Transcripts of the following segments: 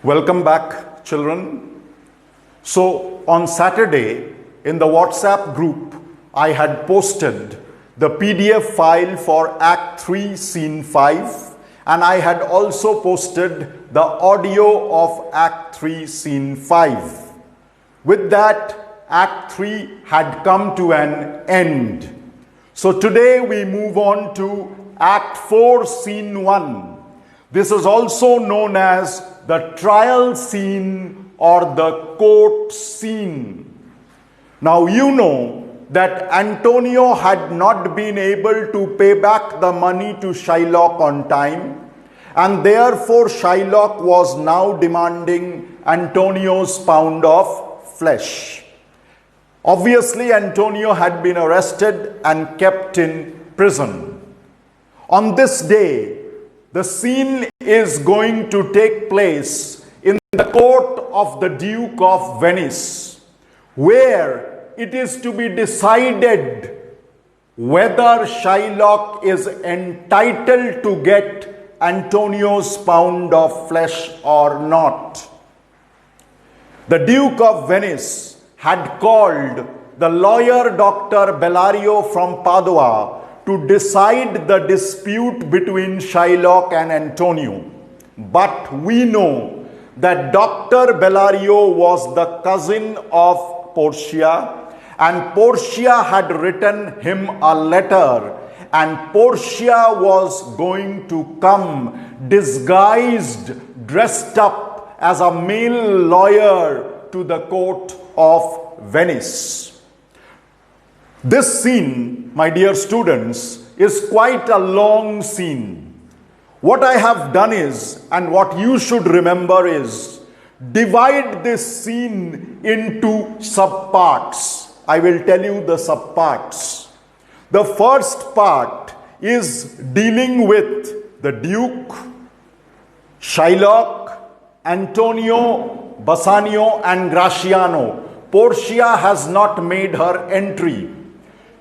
Welcome back, children. So, on Saturday, in the WhatsApp group, I had posted the PDF file for Act 3, Scene 5, and I had also posted the audio of Act 3, Scene 5. With that, Act 3 had come to an end. So today we move on to Act 4, Scene 1. This is also known as the trial scene or the court scene. Now you know that Antonio had not been able to pay back the money to Shylock on time, and therefore Shylock was now demanding Antonio's pound of flesh. Obviously, Antonio had been arrested and kept in prison. On this day, the scene is going to take place in the court of the Duke of Venice, where it is to be decided whether Shylock is entitled to get Antonio's pound of flesh or not. The Duke of Venice had called the lawyer Dr. Bellario from Padua to decide the dispute between Shylock and Antonio. But we know that Dr. Bellario was the cousin of Portia, and Portia had written him a letter, and Portia was going to come disguised, dressed up as a male lawyer to the court of Venice. This scene, my dear students, is quite a long scene. What I have done is, and what you should remember is, divide this scene into subparts. I will tell you the subparts. The first part is dealing with the Duke, Shylock, Antonio, Bassanio, and Graciano. Portia has not made her entry.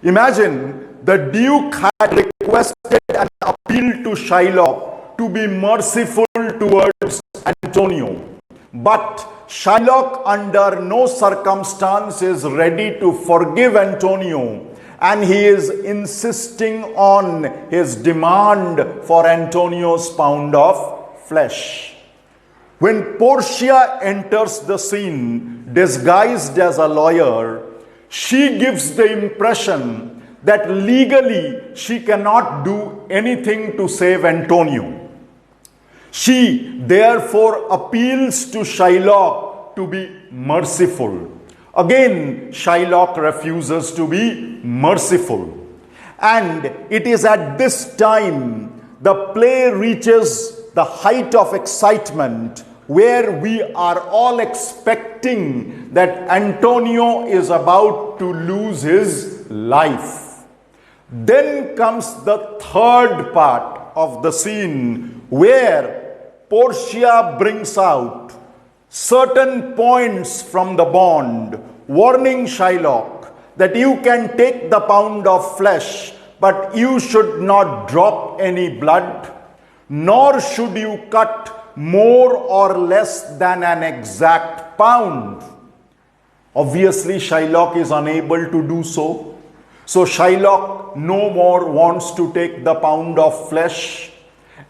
Imagine the Duke had requested an appeal to Shylock to be merciful towards Antonio. But Shylock under no circumstance is ready to forgive Antonio, and he is insisting on his demand for Antonio's pound of flesh. When Portia enters the scene disguised as a lawyer, she gives the impression that legally she cannot do anything to save Antonio. She therefore appeals to Shylock to be merciful. Again, Shylock refuses to be merciful. And it is at this time the play reaches the height of excitement, where we are all expecting that Antonio is about to lose his life. Then comes the third part of the scene, where Portia brings out certain points from the bond, warning Shylock that you can take the pound of flesh, but you should not drop any blood, nor should you cut more or less than an exact pound. Obviously, Shylock is unable to do so. So Shylock no more wants to take the pound of flesh.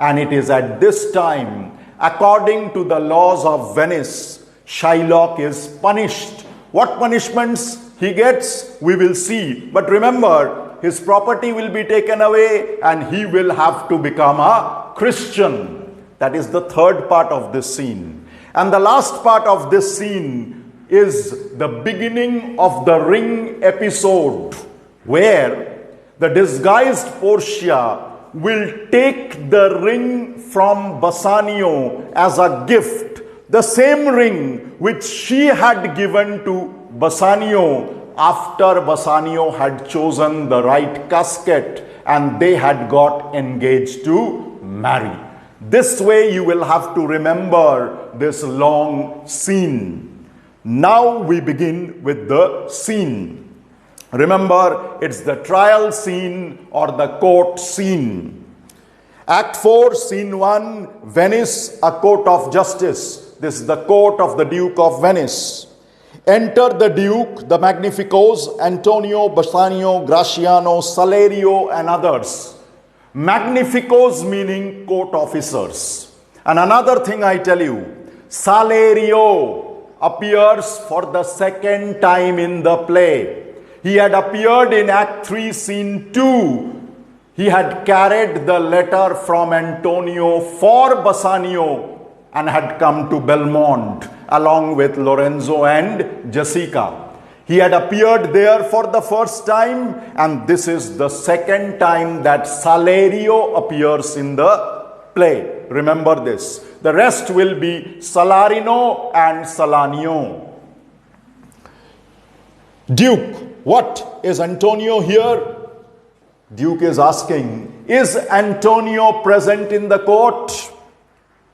And it is at this time, according to the laws of Venice, Shylock is punished. What punishments he gets, we will see. But remember, his property will be taken away and he will have to become a Christian. That is the third part of this scene. And the last part of this scene is the beginning of the ring episode, where the disguised Portia will take the ring from Bassanio as a gift, the same ring which she had given to Bassanio after Bassanio had chosen the right casket and they had got engaged to marry. This way you will have to remember this long scene. Now we begin with the scene. Remember, it's the trial scene or the court scene. Act 4, Scene 1, Venice, a court of justice. This is the court of the Duke of Venice. Enter the Duke, the Magnificos, Antonio, Bassanio, Graciano, Salerio, and others. Magnificos meaning court officers. And another thing I tell you, Salerio appears for the second time in the play. He had appeared in Act 3, Scene 2. He had carried the letter from Antonio for Bassanio and had come to Belmont along with Lorenzo and Jessica. He had appeared there for the first time, and this is the second time that Salerio appears in the play. Remember this. The rest will be Salarino and Salanio. Duke, what is Antonio here? Duke is asking, is Antonio present in the court?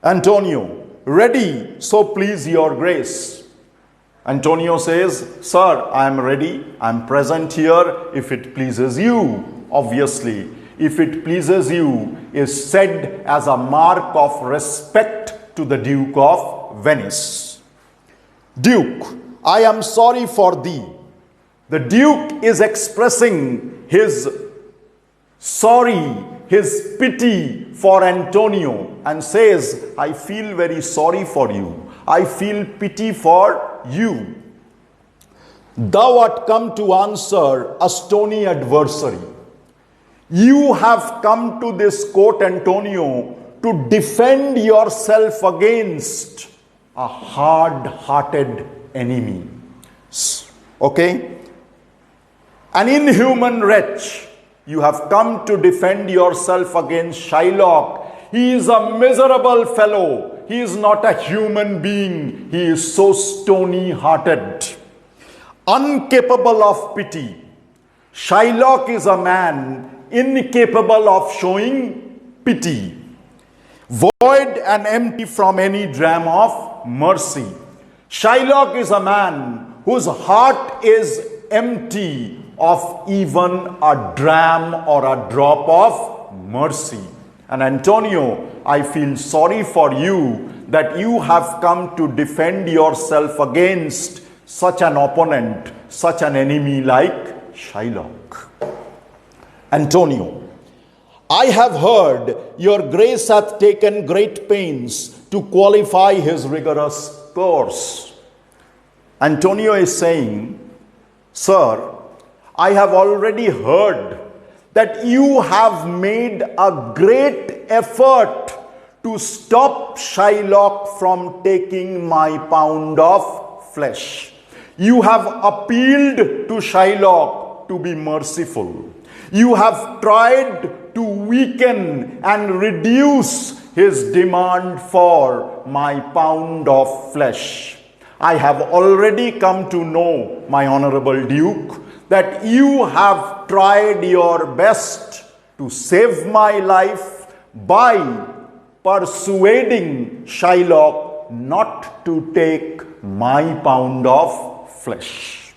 Antonio, ready, so please your grace. Antonio says, sir, I am ready, I am present here if it pleases you. Obviously, if it pleases you is said as a mark of respect to the Duke of Venice. Duke, I am sorry for thee. The Duke is expressing his sorry, his pity for Antonio, and says, I feel very sorry for you. I feel pity for you. Thou art come to answer a stony adversary. You have come to this court, Antonio, to defend yourself against a hard-hearted enemy. Okay? An inhuman wretch. You have come to defend yourself against Shylock. He is a miserable fellow. He is not a human being. He is so stony-hearted, incapable of pity. Shylock is a man incapable of showing pity, void and empty from any dram of mercy. Shylock is a man whose heart is empty of even a dram or a drop of mercy. And Antonio, I feel sorry for you that you have come to defend yourself against such an opponent, such an enemy like Shylock. Antonio, I have heard your grace hath taken great pains to qualify his rigorous course. Antonio is saying, sir, I have already heard that you have made a great effort to stop Shylock from taking my pound of flesh. You have appealed to Shylock to be merciful. You have tried to weaken and reduce his demand for my pound of flesh. I have already come to know, my honorable Duke, that you have tried your best to save my life by persuading Shylock not to take my pound of flesh.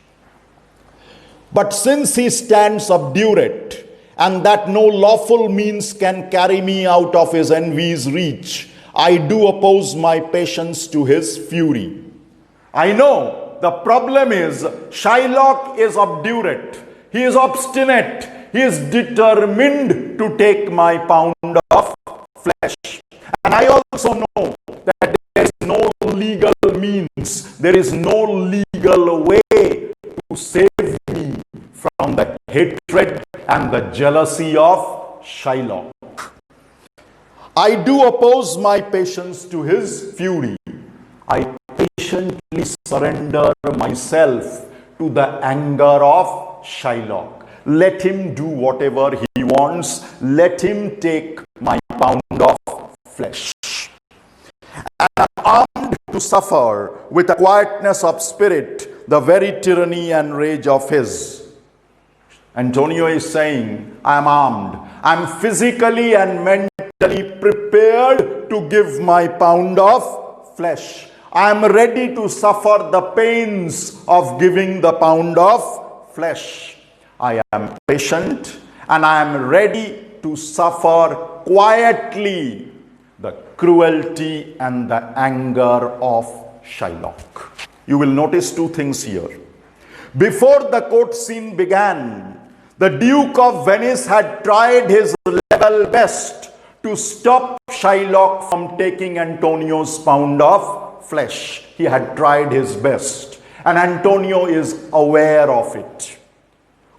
But since he stands obdurate, and that no lawful means can carry me out of his envy's reach, I do oppose my patience to his fury. I know the problem is Shylock is obdurate. He is obstinate. He is determined to take my pound of flesh. And I also know that there is no legal means, there is no legal way to save me from the hatred and the jealousy of Shylock. I do oppose my patience to his fury. I patiently surrender myself to the anger of Shylock. Let him do whatever he wants. Let him take my pound of flesh. And I am armed to suffer with a quietness of spirit the very tyranny and rage of his. Antonio is saying, I am armed. I am physically and mentally prepared to give my pound of flesh. I am ready to suffer the pains of giving the pound of flesh. I am patient and I am ready to suffer quietly the cruelty and the anger of Shylock. You will notice two things here. Before the court scene began, the Duke of Venice had tried his level best to stop Shylock from taking Antonio's pound of flesh. He had tried his best, and Antonio is aware of it.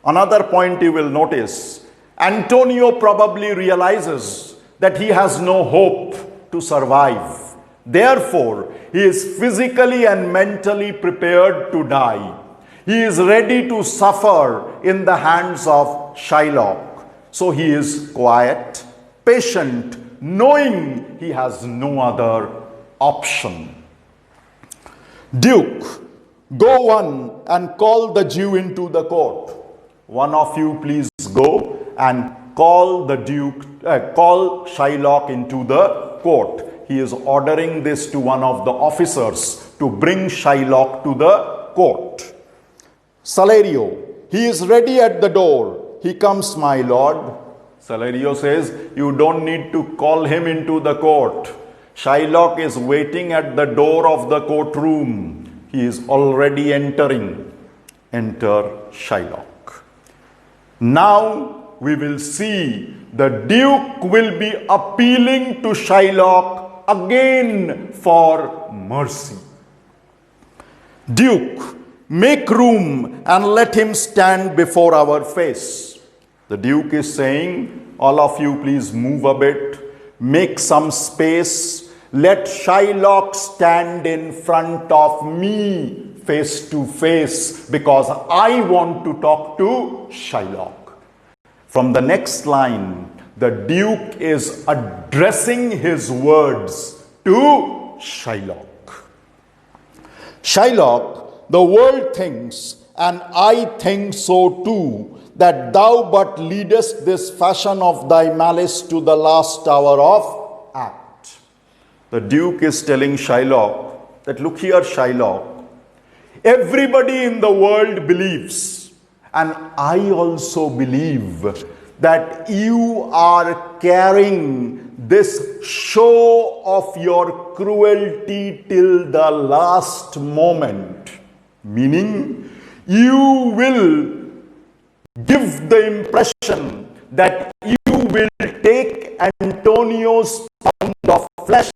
Another point you will notice, Antonio probably realizes that he has no hope to survive. Therefore, he is physically and mentally prepared to die. He is ready to suffer in the hands of Shylock. So he is quiet, patient, knowing he has no other option. Duke, go on and call the Jew into the court. One of you please go and call Shylock into the court. He is ordering this to one of the officers to bring Shylock to the court. Salerio, he is ready at the door. He comes, my lord. Salerio says, you don't need to call him into the court. Shylock is waiting at the door of the courtroom. He is already entering. Enter Shylock. Now we will see the Duke will be appealing to Shylock again for mercy. Duke, make room and let him stand before our face. The Duke is saying, all of you please move a bit, make some space, let Shylock stand in front of me face to face, because I want to talk to Shylock. From the next line, the Duke is addressing his words to Shylock. Shylock, the world thinks, and I think so too, that thou but leadest this fashion of thy malice to the last hour of act. The Duke is telling Shylock that, look here, Shylock, everybody in the world believes, and I also believe, that you are carrying this show of your cruelty till the last moment. Meaning, you will give the impression that you will take Antonio's pound of flesh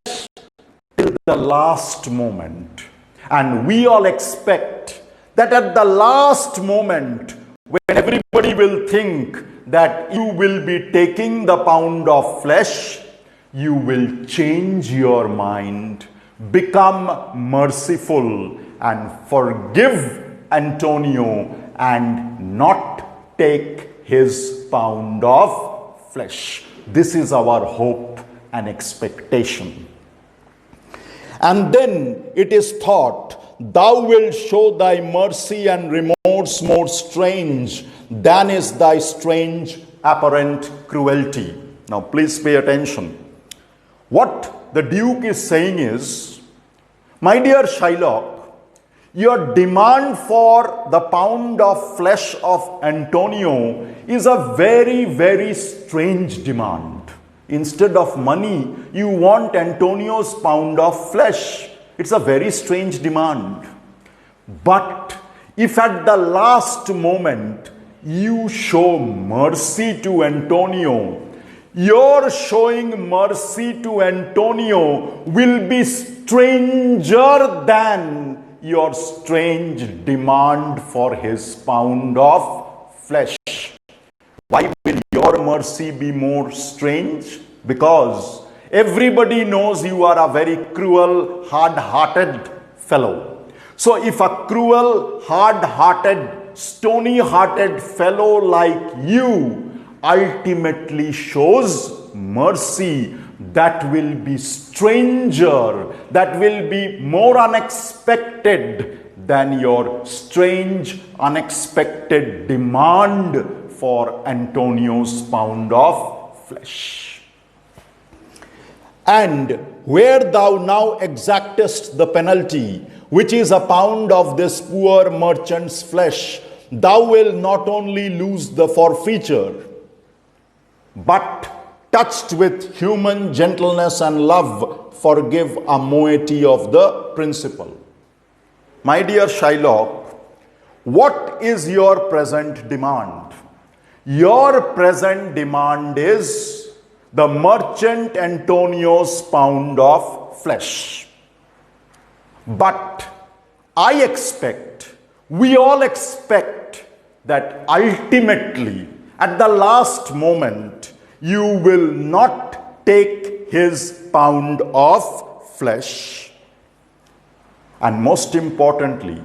till the last moment. And we all expect that at the last moment, when everybody will think that you will be taking the pound of flesh, you will change your mind, become merciful, and forgive Antonio and not take his pound of flesh. This is our hope and expectation. And then it is thought, thou wilt show thy mercy and remorse more strange than is thy strange apparent cruelty. Now please pay attention. What the Duke is saying is, my dear Shylock, your demand for the pound of flesh of Antonio is a very, very strange demand. Instead of money, you want Antonio's pound of flesh. It's a very strange demand. But if at the last moment you show mercy to Antonio, your showing mercy to Antonio will be stranger than your strange demand for his pound of flesh. Why will your mercy be more strange? Because everybody knows you are a very cruel, hard-hearted fellow. So if a cruel, hard-hearted, stony-hearted fellow like you ultimately shows mercy, that will be stranger, that will be more unexpected than your strange, unexpected demand for Antonio's pound of flesh. And where thou now exactest the penalty, which is a pound of this poor merchant's flesh, thou wilt not only lose the forfeiture, but touched with human gentleness and love, forgive a moiety of the principal. My dear Shylock, what is your present demand? Your present demand is the merchant Antonio's pound of flesh. But I expect, we all expect that ultimately, at the last moment, you will not take his pound of flesh. And most importantly,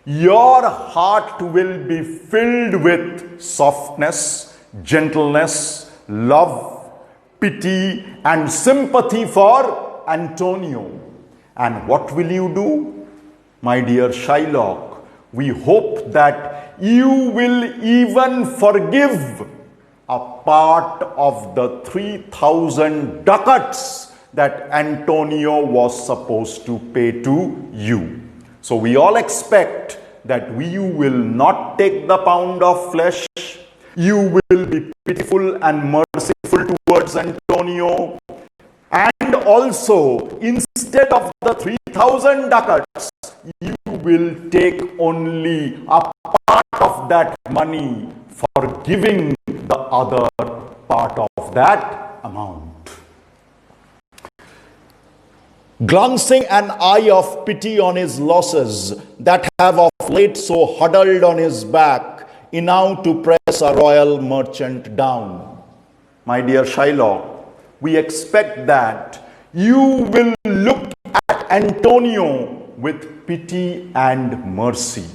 your heart will be filled with softness, gentleness, love, pity, and sympathy for Antonio. And what will you do? My dear Shylock, we hope that you will even forgive a part of the 3,000 ducats that Antonio was supposed to pay to you. So we all expect that you will not take the pound of flesh. You will be pitiful and merciful towards Antonio. And also, instead of the 3,000 ducats, you will take only a part of that money for giving the other part of that amount. Glancing an eye of pity on his losses that have of late so huddled on his back, enow to press a royal merchant down. My dear Shylock, we expect that you will look at Antonio with pity and mercy.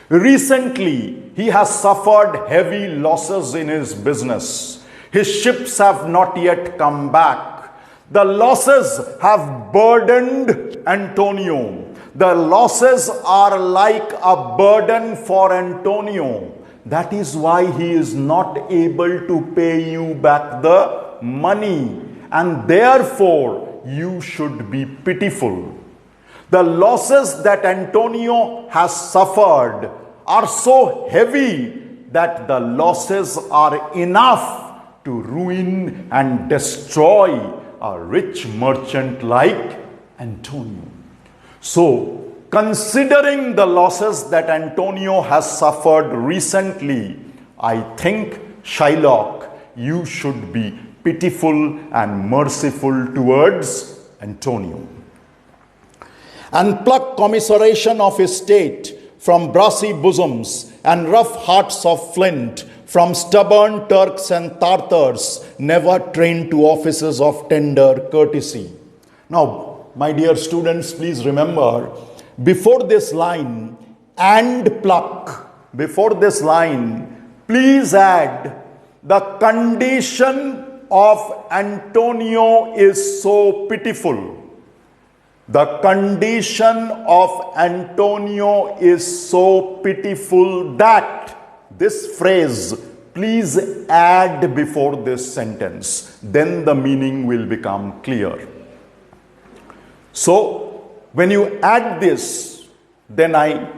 Recently, he has suffered heavy losses in his business. His ships have not yet come back. The losses have burdened Antonio. The losses are like a burden for Antonio. That is why he is not able to pay you back the money. And therefore, you should be pitiful. The losses that Antonio has suffered are so heavy that the losses are enough to ruin and destroy a rich merchant like Antonio. So, considering the losses that Antonio has suffered recently, I think, Shylock, you should be pitiful and merciful towards Antonio. And pluck commiseration of his state from brassy bosoms and rough hearts of flint, from stubborn Turks and Tartars, never trained to offices of tender courtesy. Now, my dear students, please remember, before this line, and pluck, before this line, please add, the condition of Antonio is so pitiful. The condition of Antonio is so pitiful that this phrase, please add before this sentence. Then the meaning will become clear. So, when you add this, then I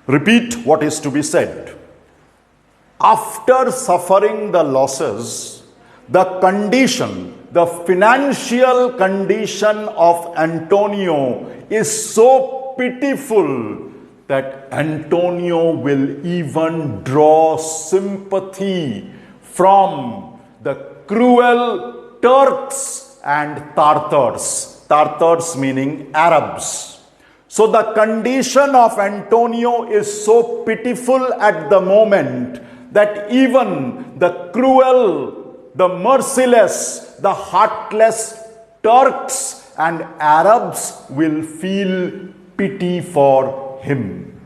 repeat what is to be said. After suffering the losses, the condition, the financial condition of Antonio is so pitiful that Antonio will even draw sympathy from the cruel Turks and Tartars. Tartars meaning Arabs. So the condition of Antonio is so pitiful at the moment that even the cruel, the merciless, the heartless Turks and Arabs will feel pity for him.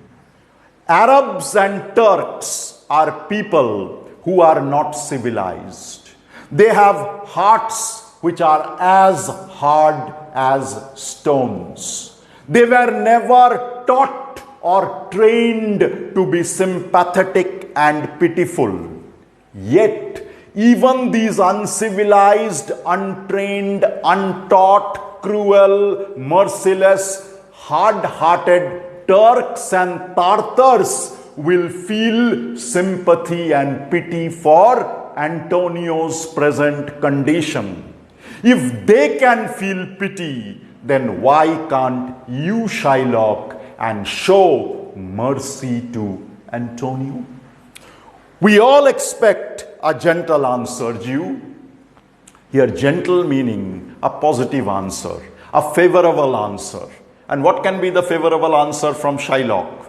Arabs and Turks are people who are not civilized. They have hearts which are as hard as stones. They were never taught or trained to be sympathetic and pitiful. Yet, even these uncivilized, untrained, untaught, cruel, merciless, hard-hearted Turks and Tartars will feel sympathy and pity for Antonio's present condition. If they can feel pity, then why can't you, Shylock, and show mercy to Antonio? We all expect a gentle answer, Jew. Here, gentle meaning a positive answer, a favorable answer. And what can be the favorable answer from Shylock?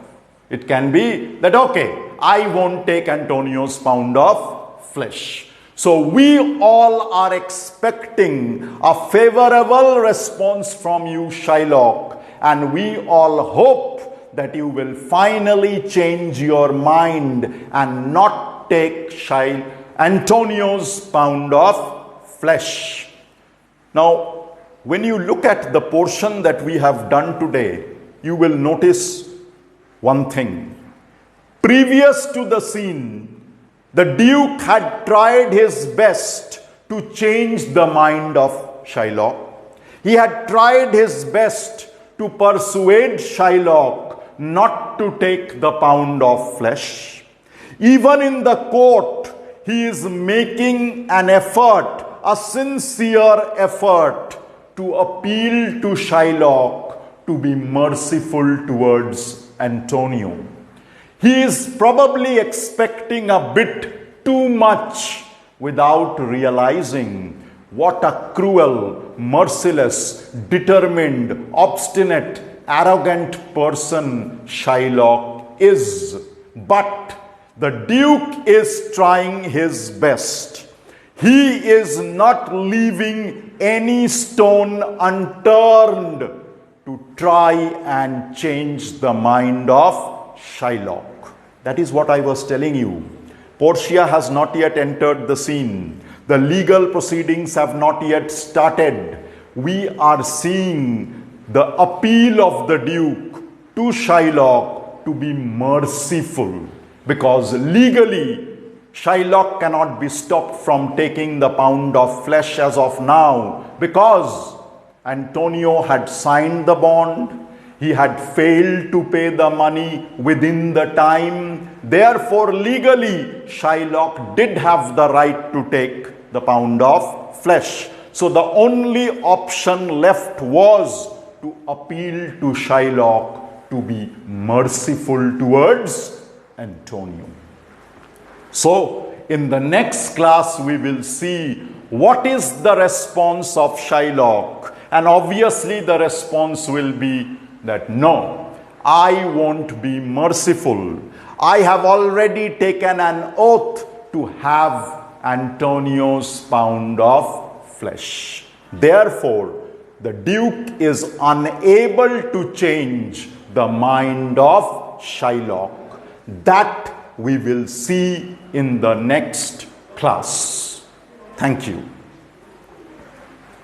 It can be that, okay, I won't take Antonio's pound of flesh. So we all are expecting a favorable response from you, Shylock, and we all hope that you will finally change your mind and not take Antonio's pound of flesh. Now, when you look at the portion that we have done today, you will notice one thing. Previous to the scene, the Duke had tried his best to change the mind of Shylock. He had tried his best to persuade Shylock not to take the pound of flesh. Even in the court, he is making an effort, a sincere effort, to appeal to Shylock to be merciful towards Antonio. He is probably expecting a bit too much without realizing what a cruel, merciless, determined, obstinate, arrogant person Shylock is. But the Duke is trying his best. He is not leaving any stone unturned to try and change the mind of Shylock. That is what I was telling you. Portia has not yet entered the scene. The legal proceedings have not yet started. We are seeing the appeal of the Duke to Shylock to be merciful, because legally Shylock cannot be stopped from taking the pound of flesh as of now, because Antonio had signed the bond. He had failed to pay the money within the time. Therefore, legally, Shylock did have the right to take the pound of flesh. So the only option left was to appeal to Shylock to be merciful towards Antonio. So, in the next class, we will see what is the response of Shylock. And obviously, the response will be that no, I won't be merciful. I have already taken an oath to have Antonio's pound of flesh. Therefore, the Duke is unable to change the mind of Shylock. That we will see in the next class. Thank you.